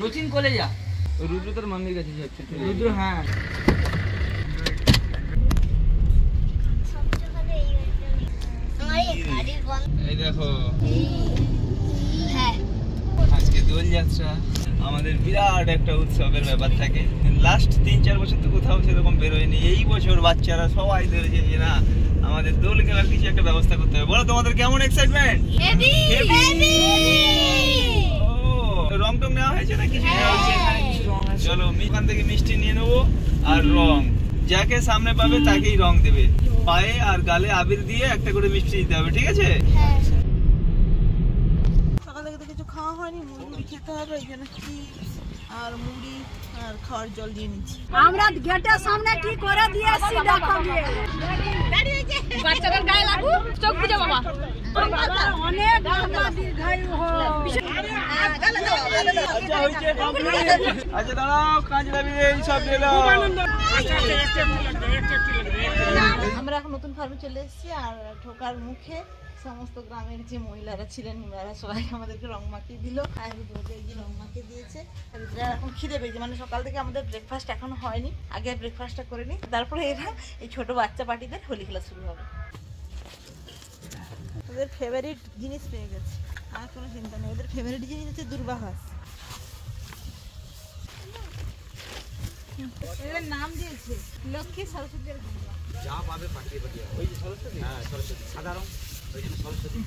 রচিন কোলে যা। রুদ্র তোর মাম্মির কাছে যাচ্ছে। রুদ্র হ্যাঁ এই দেখো আজকে দোল যাত্রা আমাদের বিরাট একটা উৎসবের ব্যাপার থাকে। লাস্ট 3-4 বছর তো কোথাও সেরকম বেরোয়নি। এই বছর বাচ্চারা সবাই ধরেছে যে না আমাদের দোল খেলার কিছু একটা ব্যবস্থা করতে হবে। বলো তোমাদের কেমন এক্সাইটমেন্ট? রং টং নেওয়া হয়েছে না কিছু? চলো ওখান থেকে মিষ্টি নিয়ে নেবো আর রং যাকে সামনে পাবে তাকেই রং দেবে। পায়ে আর গালে আবির দিয়ে একটা করে মিষ্টি দিতে হবে, ঠিক আছে? সকালে তো কিছু খাওয়া হয়নি, মুড়ি খেতে হবে, এই জন্য চিপস আর মুড়ি আর খাওয়ার জল দিয়ে নিচ্ছি। আমরা গেটের সামনে কি করে দিয়েছি দেখো গিয়ে। বাচ্চাদের গায়ে লাগু চোখ বুঝে বাবা অনেক দীর্ঘায়ু আচ্ছা দাঁড়াও কাজ লাগবে এই সব দিলো। আমরা এখন নতুন ফার্মে চলে এসেছি আর ঢোকার মুখে সমস্ত গ্রামের যে মহিলারা ছিলেন ওনারা সবাই আমাদেরকে রং মাখিয়ে দিল আর রং মাখিয়ে দিয়েছে। এখন খিদে পেয়েছে, মানে সকাল থেকে আমাদের ব্রেকফাস্ট এখনো হয়নি, আগে ব্রেকফাস্টটা করে নিই, তারপরে এরা এই ছোট বাচ্চা পার্টিদের হোলি খেলা শুরু হবে। ওদের ফেভারিট জিনিস পেয়ে গেছে, আর কোনো চিন্তা নেই। ওদের ফেভারিট জিনিস হচ্ছে দূর্বাঘাস। এদের নাম দিয়েছে লক্ষ্মী সরস্বতী আর গঙ্গা। যা পাবে পাঠিয়ে পাঠিয়ে ওই যে সরস্বতী, হ্যাঁ সরস্বতী সাদা রং, ওই যে সরস্বতী।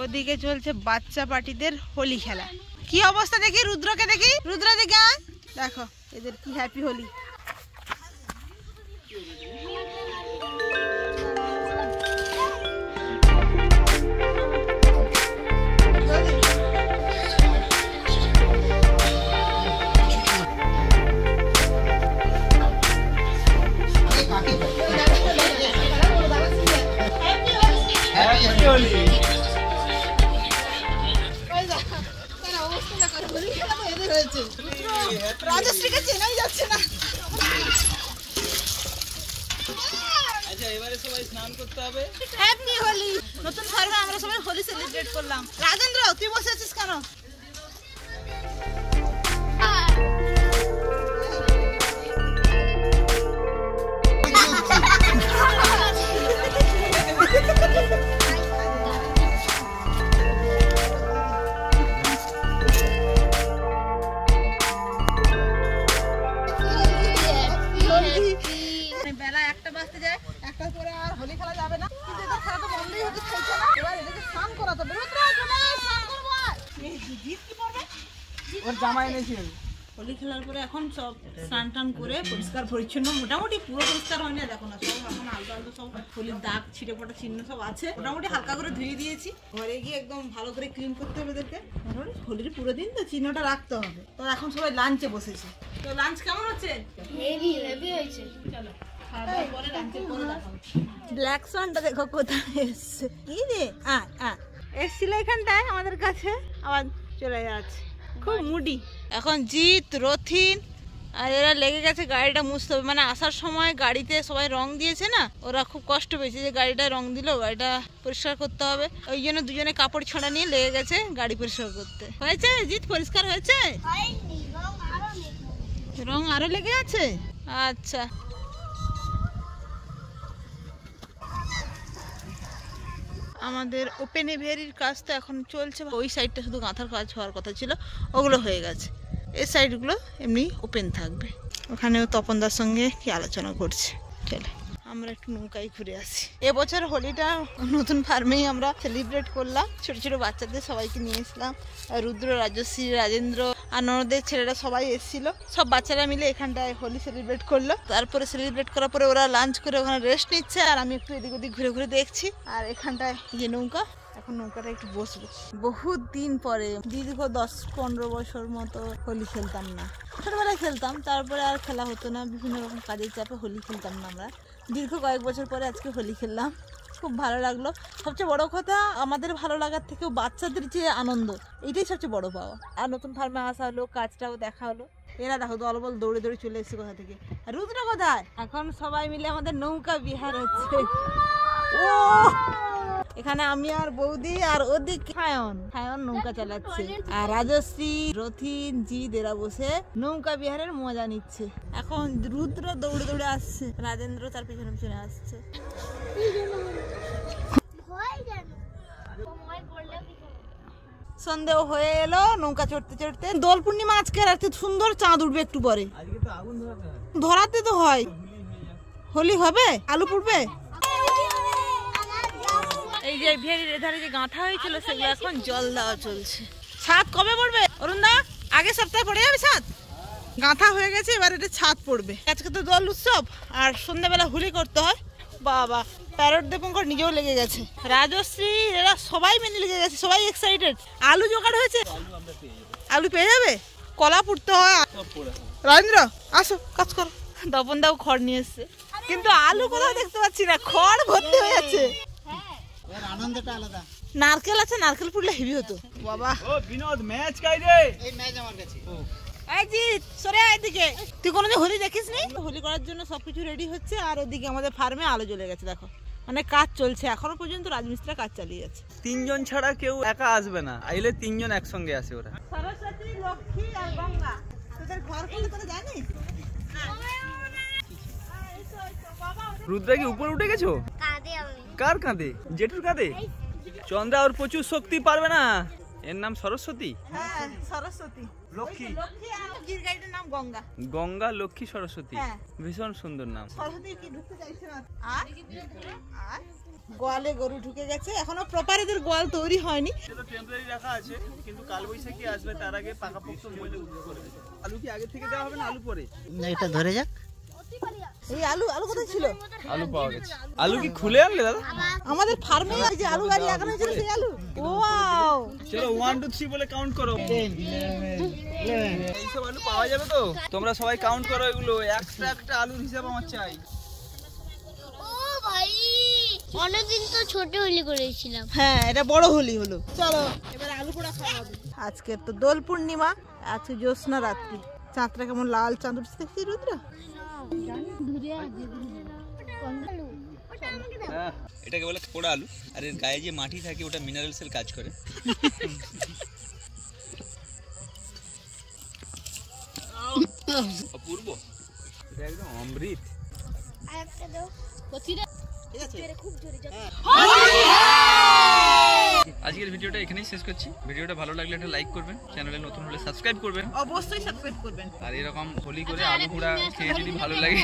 ওদিকে চলছে বাচ্চা পার্টিদের হোলি খেলা। কি অবস্থা দেখি, রুদ্রকে দেখি, রুদ্র দেখে দেখো এদের কি হ্যাপি হোলি। রাজশ্রীকে চেনাই যাচ্ছে না। আচ্ছা এবারে সবাই স্নান করতে হবে। হ্যাপি হোলি। নতুন ফার্মে আমরা সবাই হোলি সেলিব্রেট করলাম। রাজেন্দ্র তুই বসে আছিস কেন? বেলা 1টা বাজতে যায়, 1টার পরে আর হোলি খেলা যাবে না, কিন্তু এটা খেলা তো বন্ধই হতে চাইছে না। এবার এটাকে স্নান করাতে হবে। স্নান করবো। জিৎ কি করবে? ওর জামা এনেছি। হোলি খেলার পরে এখন সব স্নান টান করে পরিষ্কার পরিচ্ছন্ন, মোটামুটি পুরো পরিষ্কার হয়নি, দেখো না সব এখন আলতো আলতো সব হোলির দাগ ছিটে ফোটা চিহ্ন সব আছে। মোটামুটি হালকা করে ধুয়ে দিয়েছি। ঘরে গিয়ে একদম ভালো করে ক্লিন করতে হবে এদেরকে। হোলির পুরো দিন তো চিহ্নটা রাখতে হবে। তো এখন সবাই লাঞ্চে বসেছে। তো লাঞ্চ কেমন হচ্ছে? হেভি হেভি হয়েছে। চলো ব্ল্যাক সোয়ানটা দেখো কোথায় এসছে। কি রে এসছিল এখানটায় আমাদের কাছে, আবার চলে যাচ্ছে, খুব মুডি। এখন জিৎ, রথিন আর এরা লেগে গেছে গাড়িটা মুছতে হবে। মানে আসার সময় গাড়িতে সবাই রং দিয়েছে না, ওরা খুব কষ্ট পেয়েছে যে গাড়িটা রং দিল, গাড়িটা পরিষ্কার করতে হবে। ওই জন্য দুজনে কাপড় ছড়া নিয়ে লেগে গেছে গাড়ি পরিষ্কার করতে। হয়েছে জিৎ? পরিষ্কার হয়েছে? রং আরো লেগে আছে। আচ্ছা আমাদের ওপেন এভিয়ারির কাজ তো এখন চলছে। ওই সাইডটা শুধু গাঁথার কাজ হওয়ার কথা ছিল, ওগুলো হয়ে গেছে। এই সাইডগুলো এমনি ওপেন থাকবে। ওখানেও তপনদার সঙ্গে কি আলোচনা করছে। চলে আমরা একটু নৌকায় ঘুরে আসি। এবছর হোলিটা নতুন ফার্মেই আমরা সেলিব্রেট করলাম। ছোট ছোট বাচ্চাদের সবাইকে নিয়ে এসলাম। রুদ্র, রাজশ্রী, রাজেন্দ্র আর ননদের ছেলেরা সবাই এসেছিল। সব বাচ্চারা মিলে এখানটায় হোলি সেলিব্রেট করলো। তারপরে সেলিব্রেট করার পরে ওরা লাঞ্চ করে ওখানে রেস্ট নিচ্ছে, আর আমি একটু এদিক ওদিক ঘুরে ঘুরে দেখছি। আর এখানটায় যে নৌকা, এখন নৌকাটা একটু বসবো। বহুত দিন পরে, দীর্ঘ 10-15 বছর মতো হোলি খেলতাম না। ছোটবেলায় খেলতাম, তারপরে আর খেলা হতো না, বিভিন্ন রকম কাজের চাপে হোলি খেলতাম না আমরা। দীর্ঘ কয়েক বছর পরে আজকে হোলি খেললাম, খুব ভালো লাগলো। সবচেয়ে বড় কথা, আমাদের ভালো লাগার থেকেও বাচ্চাদের যে আনন্দ, এইটাই সবচেয়ে বড় পাওয়া। আর নতুন ফার্মে আসা হলো, কাজটাও দেখা হলো, এরা দেখো দলবল দৌড়ে দৌড়ে চলে এসেছে কোথা থেকে। আর রুদ্র কোথায়? এখন সবাই মিলে আমাদের নৌকা বিহার হচ্ছে। ও এখানে আমি আর বৌদি আর ওদিকে সায়ন নৌকা চালাচ্ছে, আর রাজশ্রী, রথিন, জিৎ এরা বসে নৌকা বিহারের মজা নিচ্ছে। এখন রুদ্র দৌড়ে দৌড়ে আসছে, রাজেন্দ্র তার পিছনে পিছনে আসছে। সন্দেহ হয়ে এলো নৌকা চড়তে চড়তে। দোল পূর্ণিমা আজকে রাতে সুন্দর চাঁদ উঠবে একটু পরে। ধরাতে তো হয়, হোলি হবে, আলু পুড়বে। এই যে ভেরির এধারে যে গাঁথা হয়েছিল সেগুলো এখন জল দেওয়া চলছে। ছাদ কবে পড়বে অরুণদা? আগের সপ্তাহে পড়ে যাবে ছাদ। গাঁথা হয়ে গেছে, এবার এটা ছাদ পড়বে। আজকে তো দোল উৎসব আর সন্ধ্যাবেলা হোলি করতে হয়। বাবা প্যারট দীপঙ্কর নিজেও লেগে গেছে, রাজশ্রী এরা সবাই মিলে লেগে গেছে, সবাই এক্সাইটেড। আলু জোগাড় হয়েছে, আলু পেয়ে যাবে। কলা পুড়তে হয়। রাজেন্দ্র আসো কাজ করো। তপন দাও খড় নিয়ে এসছে, কিন্তু আলু কোথাও দেখতে পাচ্ছি না, খড় ভর্তি হয়ে যাচ্ছে। আনন্দটা আলাদা। নারকেল আছে, নারকেল পুড়লে হেভি হতো। বাবা ও বিনোদ ম্যাচ কাই রে? এই ম্যাচ আমার কাছে। এই জিৎ সরে আয় এদিকে। তুই কোনোদিন হোলি দেখিস নি? হোলি করার জন্য সবকিছু রেডি হচ্ছে, আর ওদিকে আমাদের ফার্মে আলো জ্বলে গেছে। দেখো মানে কাজ চলছে এখনো পর্যন্ত, রাজমিস্ত্রি কাজ চালিয়ে যাচ্ছে। 3 জন ছাড়া কেউ একা আসবে না, আইলে 3 জন একসঙ্গে আসে ওরা। সরস্বতী, লক্ষ্মী আর গঙ্গা, তোদের ঘর কোনটা তোরা জানিস? রুদ্রা কি উপরে উঠে গেছো? কার কাঁধে? জেঠুর কাঁধে? চন্দ্রা ওর প্রচুর শক্তি, পারবে না। এর নাম সরস্বতী। হ্যাঁ সরস্বতী। লক্ষ্মী। লক্ষ্মী আর গির গাইটার নাম গঙ্গা। গঙ্গা, লক্ষ্মী, সরস্বতী, হ্যাঁ। ভীষণ সুন্দর নাম। সরস্বতী কি ঢুকতে চাইছে না। আর গোয়ালে গরু ঢুকে গেছে, এখনো প্রপার এদের গোয়াল তৈরি হয়নি। এটা টেম্পোরারি রাখা আছে, কিন্তু কাল বৈশাখী আসবে, তার আগে পাকাপোক্ত মহিলা উঠে করবে। আলু কি আগে থেকে দেওয়া হবে না আলু পরে? এটা ধরে যাক। এই আলু কোথায় ছিল? আলু পাওয়া গেছে। আলু কি খুলে আনলে দাদা? আমাদের ফার্মে যে আলু গাড়ি লাগানো হয়েছিল সেই আলু। ওয়াও, চলো 1 2 3 বলে কাউন্ট করো। এইসব আলু পাওয়া যাবে তো? তোমরা সবাই কাউন্ট করো এগুলো, একটা একটা আলুর হিসাব আমার চাই। ও ভাই অনেকদিন তো ছোট হোলি করেছিলাম। হ্যাঁ এটা বড় হোলি হলো। চলো এবারে আলু পোড়া খাওয়া হবে। আজকে তো দোল পূর্ণিমা, আজকে জ্যোৎস্না রাত্রি। চাঁদটা কেমন লাল চাঁদ উঠছে দেখছি রুদ্র। এটাকে বলে পোড়া আলু, আর এর গায়ে যে মাটি থাকে ওটা মিনারেলস এর কাজ করে। অপূর্ব, এটা একদম অমৃত। আজকের ভিডিওটা এখানেই শেষ করছি। ভিডিওটা ভালো লাগলে একটা লাইক করবেন, চ্যানেলে নতুন হলে সাবস্ক্রাইব করবেন, অবশ্যই সাবস্ক্রাইব করবেন। আর এরকম হোলি করে আলু পোড়া খেয়ে যদি ভালো লাগে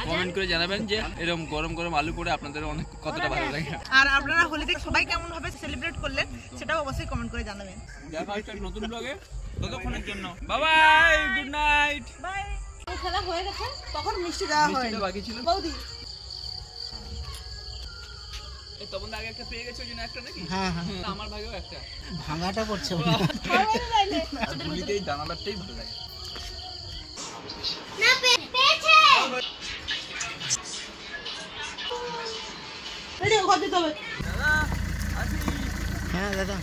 কমেন্ট করে জানাবেন যে এরকম গরম গরম আলু পোড়া আপনাদের অনেক কতটা ভালো লাগে। আর আপনারা হোলিতে সবাই কেমন ভাবে সেলিব্রেট করলেন সেটাও অবশ্যই কমেন্ট করে জানাবেন। দেখা হচ্ছে নতুন ব্লগে, ততক্ষণের জন্য bye bye, good night. Bye. খেলা হয়ে গেছে, তখন মিষ্টি দেওয়া হয় বাকি ছিল। বৌদি এই তখন আগে একটা পেয়ে গেছে, ওই জন্য একটা নাকি? হ্যাঁ হ্যাঁ, আমার ভাগেও একটা। ভাঙাটা পড়ছে। এই দানাদারটাই ভালো লাগে। না পেয়েছে। রেডি ঘর দিতে হবে। দাদা আসি। হ্যাঁ দাদা।